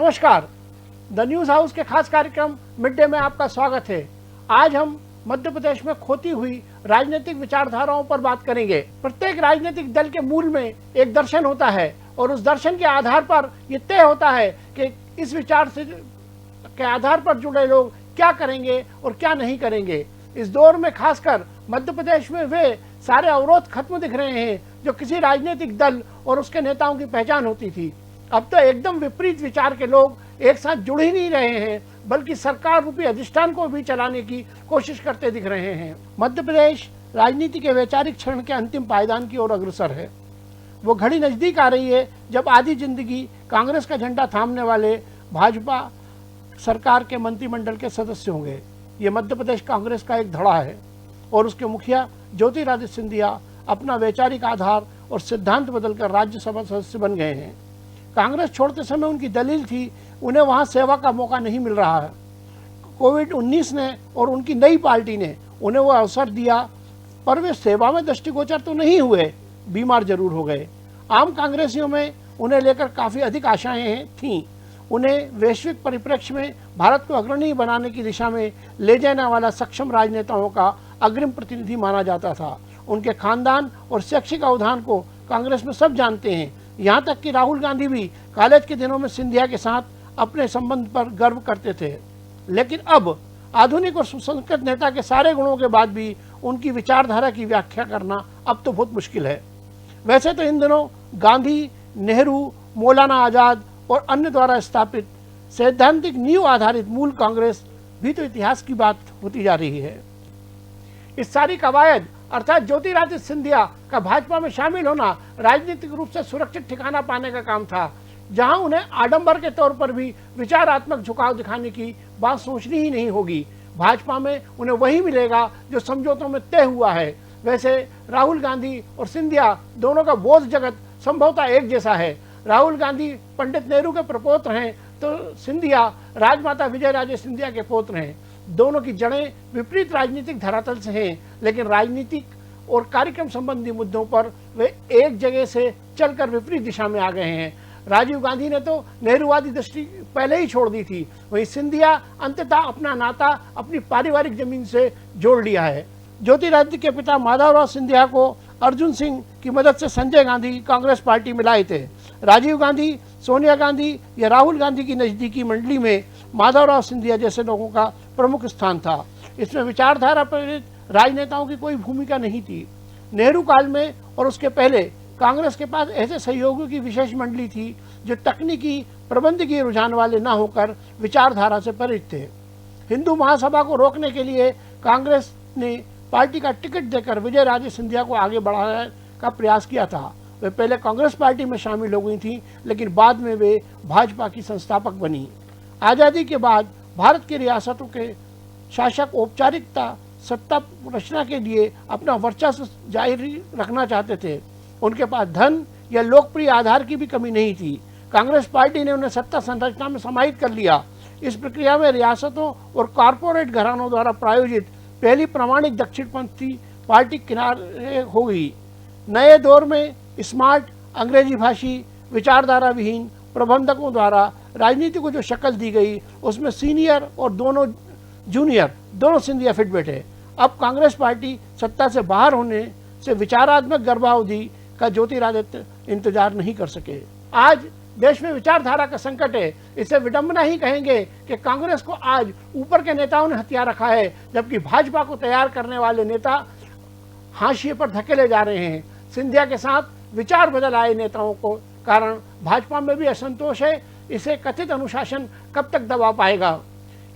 नमस्कार। The news house के खास कार्यक्रम मिड डे में आपका स्वागत है। आज हम मध्य प्रदेश में खोती हुई राजनीतिक विचारधाराओं पर बात करेंगे। प्रत्येक राजनीतिक दल के मूल में एक दर्शन होता है और उस दर्शन के आधार पर यह तय होता है कि इस विचार से के आधार पर जुड़े लोग क्या करेंगे और क्या नहीं करेंगे। इस दौर में खासकर मध्य प्रदेश में वे सारे अवरोध खत्म दिख रहे हैं जो किसी राजनीतिक दल और उसके नेताओं की पहचान होती थी। अब तो एकदम विपरीत विचार के लोग एक साथ जुड़ ही नहीं रहे हैं, बल्कि सरकार रूपी अधिष्ठान को भी चलाने की कोशिश करते दिख रहे हैं। मध्य प्रदेश राजनीति के वैचारिक क्षण के अंतिम पायदान की ओर अग्रसर है। वो घड़ी नजदीक आ रही है जब आधी जिंदगी कांग्रेस का झंडा थामने वाले भाजपा सरकार के मंत्रिमंडल के सदस्य होंगे। ये मध्य प्रदेश कांग्रेस का एक धड़ा है और उसके मुखिया ज्योतिरादित्य सिंधिया अपना वैचारिक आधार और सिद्धांत बदलकर राज्यसभा सदस्य बन गए हैं। कांग्रेस छोड़ते समय उनकी दलील थी उन्हें वहां सेवा का मौका नहीं मिल रहा है। कोविड-19 ने और उनकी नई पार्टी ने उन्हें वो अवसर दिया, पर वे सेवा में दृष्टिगोचर तो नहीं हुए, बीमार जरूर हो गए। आम कांग्रेसियों में उन्हें लेकर काफ़ी अधिक आशाएं थीं। उन्हें वैश्विक परिप्रेक्ष्य में भारत को अग्रणी बनाने की दिशा में ले जाने वाला सक्षम राजनेताओं का अग्रिम प्रतिनिधि माना जाता था। उनके खानदान और शैक्षिक अवधान को कांग्रेस में सब जानते हैं। यहाँ तक कि राहुल गांधी भी कॉलेज के दिनों में सिंधिया के साथ अपने संबंध पर गर्व करते थे। लेकिन अब आधुनिक और सुसंस्कृत नेता के सारे गुणों के बाद भी उनकी विचारधारा की व्याख्या करना अब तो बहुत मुश्किल है। वैसे तो इन दिनों गांधी, नेहरू, मौलाना आज़ाद और अन्य द्वारा स्थापित सैद्धांतिक नींव आधारित मूल कांग्रेस भी तो इतिहास की बात होती जा रही है। इस सारी कवायद अर्थात ज्योतिरादित्य सिंधिया का भाजपा में शामिल होना राजनीतिक रूप से सुरक्षित ठिकाना पाने का काम था, जहां उन्हें आडंबर के तौर पर भी विचारात्मक झुकाव दिखाने की बात सोचनी ही नहीं होगी। भाजपा में उन्हें वही मिलेगा जो समझौतों में तय हुआ है। वैसे राहुल गांधी और सिंधिया दोनों का बोध जगत संभवतः एक जैसा है। राहुल गांधी पंडित नेहरू के प्रपौत्र हैं तो सिंधिया राजमाता विजयराजे सिंधिया के पौत्र हैं। दोनों की जड़ें विपरीत राजनीतिक धरातल से हैं, लेकिन राजनीतिक और कार्यक्रम संबंधी मुद्दों पर वे एक जगह से चलकर विपरीत दिशा में आ गए हैं। राजीव गांधी ने तो नेहरूवादी दृष्टि पहले ही छोड़ दी थी, वहीं सिंधिया अंततः अपना नाता अपनी पारिवारिक जमीन से जोड़ लिया है। ज्योतिरादित्य के पिता माधवराव सिंधिया को अर्जुन सिंह की मदद से संजय गांधी कांग्रेस पार्टी में लाए थे। राजीव गांधी, सोनिया गांधी या राहुल गांधी की नज़दीकी मंडली में माधवराव सिंधिया जैसे लोगों का प्रमुख स्थान था। इसमें विचारधारा प्रेरित राजनेताओं की कोई भूमिका नहीं थी। नेहरू काल में और उसके पहले कांग्रेस के पास ऐसे सहयोगियों की विशेष मंडली थी जो तकनीकी प्रबंधकीय रुझान वाले न होकर विचारधारा से प्रेरित थे। हिंदू महासभा को रोकने के लिए कांग्रेस ने पार्टी का टिकट देकर विजयराजे सिंधिया को आगे बढ़ाने का प्रयास किया था। वे पहले कांग्रेस पार्टी में शामिल हो गई थी, लेकिन बाद में वे भाजपा की संस्थापक बनी। आज़ादी के बाद भारत की रियासतों के शासक औपचारिकता सत्ता रचना के लिए अपना वर्चस्व जारी रखना चाहते थे। उनके पास धन या लोकप्रिय आधार की भी कमी नहीं थी। कांग्रेस पार्टी ने उन्हें सत्ता संरचना में समाहित कर लिया। इस प्रक्रिया में रियासतों और कॉरपोरेट घरानों द्वारा प्रायोजित पहली प्रामाणिक दक्षिणपंथी पार्टी किनारे हो गई। नए दौर में स्मार्ट, अंग्रेजी भाषी, विचारधारा विहीन प्रबंधकों द्वारा राजनीति को जो शक्ल दी गई, उसमें सीनियर और जूनियर दोनों सिंधिया फिट बैठे। अब कांग्रेस पार्टी सत्ता से बाहर होने से विचारात्मक गर्भावधि का ज्योतिरादित्य इंतजार नहीं कर सके। आज देश में विचारधारा का संकट है। इसे विडंबना ही कहेंगे कि कांग्रेस को आज ऊपर के नेताओं ने हथिया रखा है, जबकि भाजपा को तैयार करने वाले नेता हाशिए पर धकेले जा रहे हैं। सिंधिया के साथ विचार बदल आए नेताओं को कारण भाजपा में भी असंतोष है। इसे कथित अनुशासन कब तक दबा पाएगा?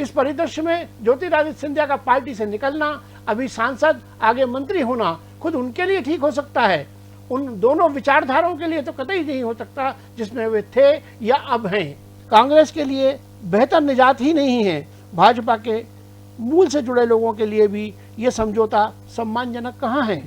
इस परिदृश्य में ज्योतिरादित्य सिंधिया का पार्टी से निकलना, अभी सांसद, आगे मंत्री होना खुद उनके लिए ठीक हो सकता है, उन दोनों विचारधाराओं के लिए तो कतई नहीं हो सकता जिसमें वे थे या अब हैं। कांग्रेस के लिए बेहतर निजात ही नहीं है। भाजपा के मूल से जुड़े लोगों के लिए भी ये समझौता सम्मानजनक कहाँ है?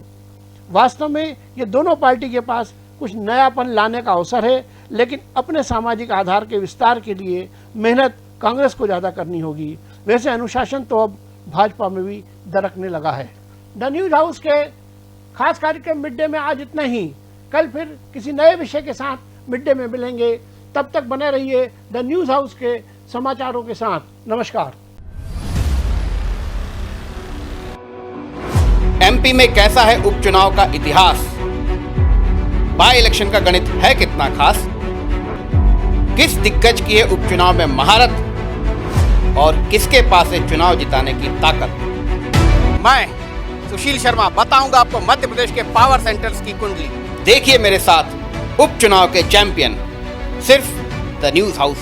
वास्तव में ये दोनों पार्टी के पास कुछ नयापन लाने का अवसर है, लेकिन अपने सामाजिक आधार के विस्तार के लिए मेहनत कांग्रेस को ज़्यादा करनी होगी। वैसे अनुशासन तो अब भाजपा में भी दरकने लगा है। द न्यूज़ हाउस के खास कार्यक्रम मिड डे में आज इतना ही। कल फिर किसी नए विषय के साथ मिड डे में मिलेंगे। तब तक बने रहिए द न्यूज हाउस के समाचारों के साथ। नमस्कार। एमपी में कैसा है उपचुनाव का इतिहास? बाई इलेक्शन का गणित है कितना खास? किस दिग्गज की है उपचुनाव में महारत और किसके पास है चुनाव जिताने की ताकत? मैं सुशील शर्मा बताऊंगा आपको मध्य प्रदेश के पावर सेंटर्स की कुंडली। देखिए मेरे साथ उपचुनाव के चैंपियन सिर्फ द न्यूज हाउस।